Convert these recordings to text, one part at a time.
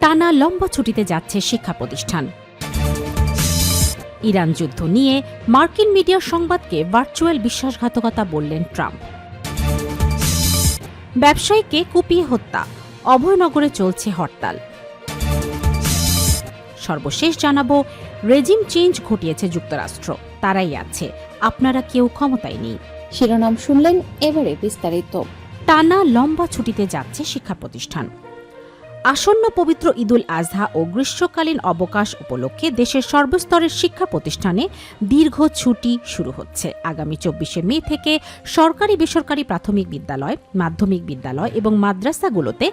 টানা লম্বা ছুটিতে যাচ্ছে শিক্ষা প্রতিষ্ঠান। ইরান যুদ্ধ নিয়ে মার্কিন মিডিয়ার সংবাদকে ভার্চুয়াল বিশ্বাসঘাতকতা বললেন ট্রাম্প। ব্যবসায়ীকে কুপিয়ে হত্যা, অভয়নগরে চলছে হরতাল। সর্বশেষ জানাবো, রেজিম চেঞ্জ ঘটিয়েছে যুক্তরাষ্ট্র, তারাই আছে, আপনারা কেউ ক্ষমতায় নেই। শিরোনাম শুনলেন, এবারে বিস্তারিত। টানা লম্বা ছুটিতে যাচ্ছে শিক্ষা প্রতিষ্ঠান। আসন্ন পবিত্র ঈদুল আজহা ও গ্রীষ্মকালীন অবকাশ উপলক্ষে দেশের সর্বস্তরের শিক্ষা প্রতিষ্ঠানে দীর্ঘ ছুটি শুরু হচ্ছে। আগামী 24শে মে থেকে সরকারি বেসরকারি প্রাথমিক বিদ্যালয়, মাধ্যমিক বিদ্যালয় এবং মাদ্রাসাগুলোতে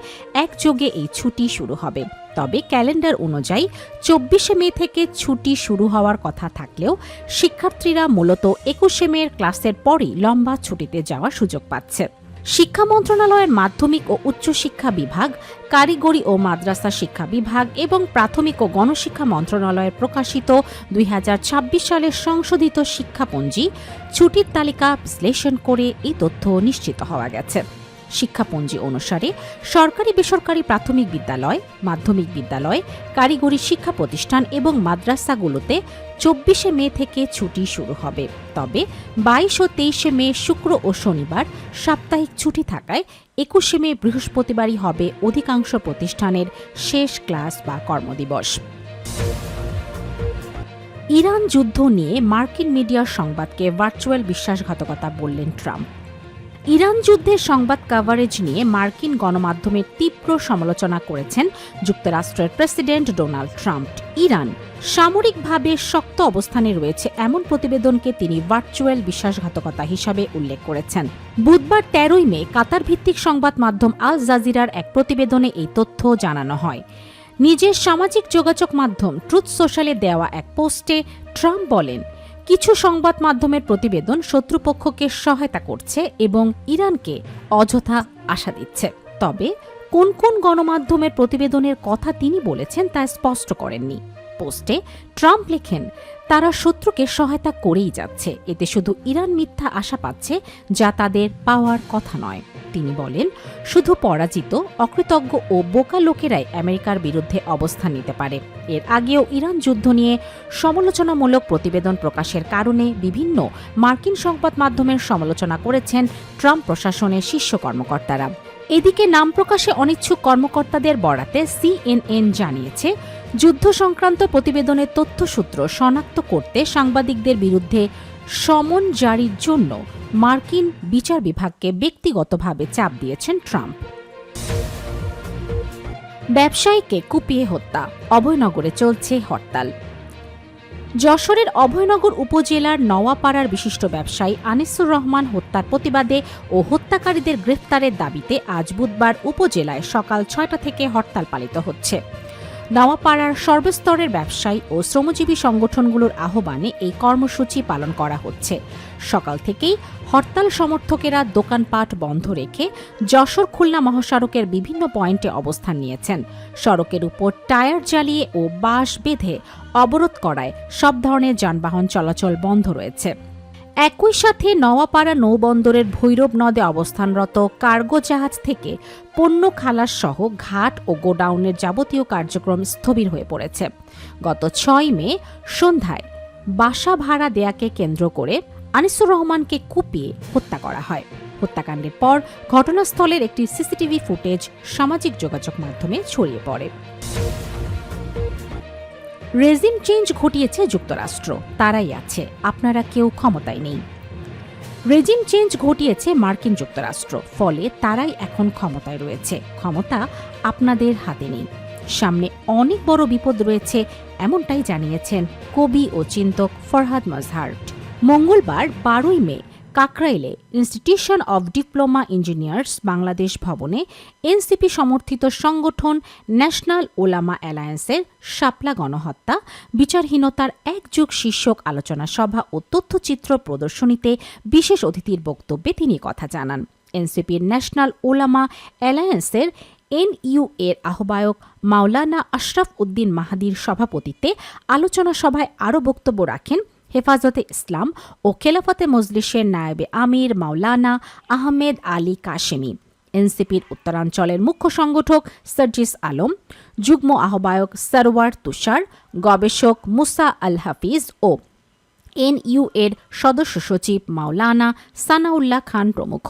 একযোগে এই ছুটি শুরু হবে। তবে ক্যালেন্ডার অনুযায়ী 24শে মে থেকে ছুটি শুরু হওয়ার কথা থাকলেও শিক্ষার্থীরা মূলত 21শে মের ক্লাসের পরই লম্বা ছুটিতে যাওয়ার সুযোগ পাচ্ছে। শিক্ষা মন্ত্রণালয়ের মাধ্যমিক ও উচ্চশিক্ষা বিভাগ, কারিগরি ও মাদ্রাসা শিক্ষা বিভাগ এবং প্রাথমিক ও গণশিক্ষা মন্ত্রণালয়ের প্রকাশিত 2026 সালের সংশোধিত শিক্ষাপঞ্জি ছুটির তালিকা বিশ্লেষণ করে এই তথ্য নিশ্চিত হওয়া গেছে। শিক্ষাপঞ্জি অনুসারে সরকারি বেসরকারি প্রাথমিক বিদ্যালয়, মাধ্যমিক বিদ্যালয়, কারিগরি শিক্ষা প্রতিষ্ঠান এবং মাদ্রাসাগুলোতে 24শে মে থেকে ছুটি শুরু হবে। তবে 22 ও 23শে মে শুক্র ও শনিবার সাপ্তাহিক ছুটি থাকায় 21শে মে বৃহস্পতিবারই হবে অধিকাংশ প্রতিষ্ঠানের শেষ ক্লাস বা কর্মদিবস। ইরান যুদ্ধ নিয়ে মার্কিন মিডিয়ার সংবাদকে ভার্চুয়াল বিশ্বাসঘাতকতা বললেন ট্রাম্প। ইরান যুদ্ধের সংবাদ কভারেজ নিয়ে মার্কিন গণমাধ্যমের তীব্র সমালোচনা করেছেন যুক্তরাষ্ট্রের প্রেসিডেন্ট ডোনাল্ড ট্রাম্প। ইরান সামরিকভাবে শক্ত অবস্থানে রয়েছে এমন প্রতিবেদনকে তিনি ভার্চুয়াল বিশ্বাসঘাতকতা হিসাবে উল্লেখ করেছেন। বুধবার 13ই মে কাতার ভিত্তিক সংবাদ মাধ্যম আল জাজিরার এক প্রতিবেদনে এই তথ্য জানানো হয়। নিজের সামাজিক যোগাযোগ মাধ্যম ট্রুথ সোশ্যালে দেওয়া এক পোস্টে ট্রাম্প বলেন, কিছু সংবাদ মাধ্যমের প্রতিবেদন শত্রুপক্ষকে সহায়তা করছে এবং ইরানকে অযথা আশা দিচ্ছে। তবে কোন কোন গণমাধ্যমের প্রতিবেদনের কথা তিনি বলেছেন তা স্পষ্ট করেননি। পোস্টে ট্রাম্প লেখেন, তারা শত্রুকে সহায়তা করেই যাচ্ছে, এতে শুধু ইরান মিথ্যা আশা পাচ্ছে যা তাদের পাওয়ার কথা নয়। তিনি বলেন, শুধু পরাজিত, অকৃতজ্ঞ ও বোকা লোকেরাই আমেরিকার বিরুদ্ধে অবস্থান নিতে পারে। এর আগেও ইরান যুদ্ধ নিয়ে সমালোচনামূলক প্রতিবেদন প্রকাশের কারণে বিভিন্ন মার্কিন সংবাদ মাধ্যমের সমালোচনা করেছেন ট্রাম্প প্রশাসনের শীর্ষ কর্মকর্তারা। এদিকে নাম প্রকাশে অনিচ্ছুক কর্মকর্তাদের বরাতে CNN জানিয়েছে, যুদ্ধ সংক্রান্ত প্রতিবেদনের তথ্যসূত্র শনাক্ত করতে সাংবাদিকদের বিরুদ্ধে সমন জারির জন্য মার্কিন বিচার বিভাগকে ব্যক্তিগতভাবে চাপ দিয়েছেন ট্রাম্প। ব্যবসায়ীকে কুপিয়ে হত্যা, অভয়নগরে চলছে হরতাল। যশোরের অভয়নগর উপজেলার নওয়াপাড়ার বিশিষ্ট ব্যবসায়ী আনিসুর রহমান হত্যার প্রতিবাদে ও হত্যাকারীদের গ্রেফতারের দাবিতে আজ বুধবার উপজেলায় সকাল 6টা থেকে হরতাল পালিত হচ্ছে। নওয়াপাড়ার সর্বস্তরের ব্যবসায়ী ও শ্রমজীবী সংগঠনগুলোর আহ্বানে এই কর্মসূচি পালন করা হচ্ছে। সকাল থেকেই হরতাল সমর্থকেরা দোকানপাট বন্ধ রেখে যশোর খুলনা মহাসড়কের বিভিন্ন পয়েন্টে অবস্থান নিয়েছেন। সড়কের উপর টায়ার জ্বালিয়ে ও বাঁশ বেঁধে অবরোধ করায় সব ধরনের যানবাহন চলাচল বন্ধ রয়েছে। একই সাথে নওয়াপাড়া নৌবন্দরের ভৈরব নদে অবস্থানরত কার্গো জাহাজ থেকে পণ্য খালাস সহ ঘাট ও গোডাউনের যাবতীয় কার্যক্রম স্থবির হয়ে পড়েছে। গত 6 মে সন্ধ্যায় বাসা ভাড়া দেয়াকে কেন্দ্র করে আনিসুর রহমানকে কুপিয়ে হত্যা করা হয়। হত্যাকাণ্ডের পর ঘটনাস্থলের একটি সিসিটিভি ফুটেজ সামাজিক যোগাযোগ মাধ্যমে ছড়িয়ে পড়ে। রেজিম চেঞ্জ ঘটিয়েছে যুক্তরাষ্ট্র, তারাই আছে, আপনারা কেউ ক্ষমতায় নেই। রেজিম চেঞ্জ ঘটিয়েছে মার্কিন যুক্তরাষ্ট্র, ফলে তারাই এখন ক্ষমতায় রয়েছে। ক্ষমতা আপনাদের হাতে নেই, সামনে অনেক বড় বিপদ রয়েছে, এমনটাই জানিয়েছেন কবি ও চিন্তক ফরহাদ মাজহার। মঙ্গলবার 12ই মে কাকরাইলে Institution of Diploma Engineers Bangladesh ভবনে এনসিপি সমর্থিত সংগঠন ন্যাশনাল ওলামা অ্যালায়েন্সের শাপলা গণহত্যা বিচারহীনতার এক যুগ শীর্ষক আলোচনা সভা ও তথ্যচিত্র প্রদর্শনীতে বিশেষ অতিথির বক্তব্যে তিনি কথা জানান। এনসিপির ন্যাশনাল ওলামা অ্যালায়েন্সের NU এর আহ্বায়ক মাওলানা আশরাফ উদ্দিন মাহাদির সভাপতিত্বে আলোচনা সভায় আরও বক্তব্য রাখেন হেফাজতে ইসলাম ও খেলাফতে মজলিসের নায়েবে আমির মাওলানা আহমেদ আলী কাশেমি। এনসিপির উত্তরাঞ্চলের মুখ্য সংগঠক সার্জিস আলম, যুগ্ম আহ্বায়ক সরওয়ার তুষার, গবেষক মুসা আল হাফিজ ও এনইউ এর সদস্য সচিব মাওলানা সানাউল্লাহ খান প্রমুখ।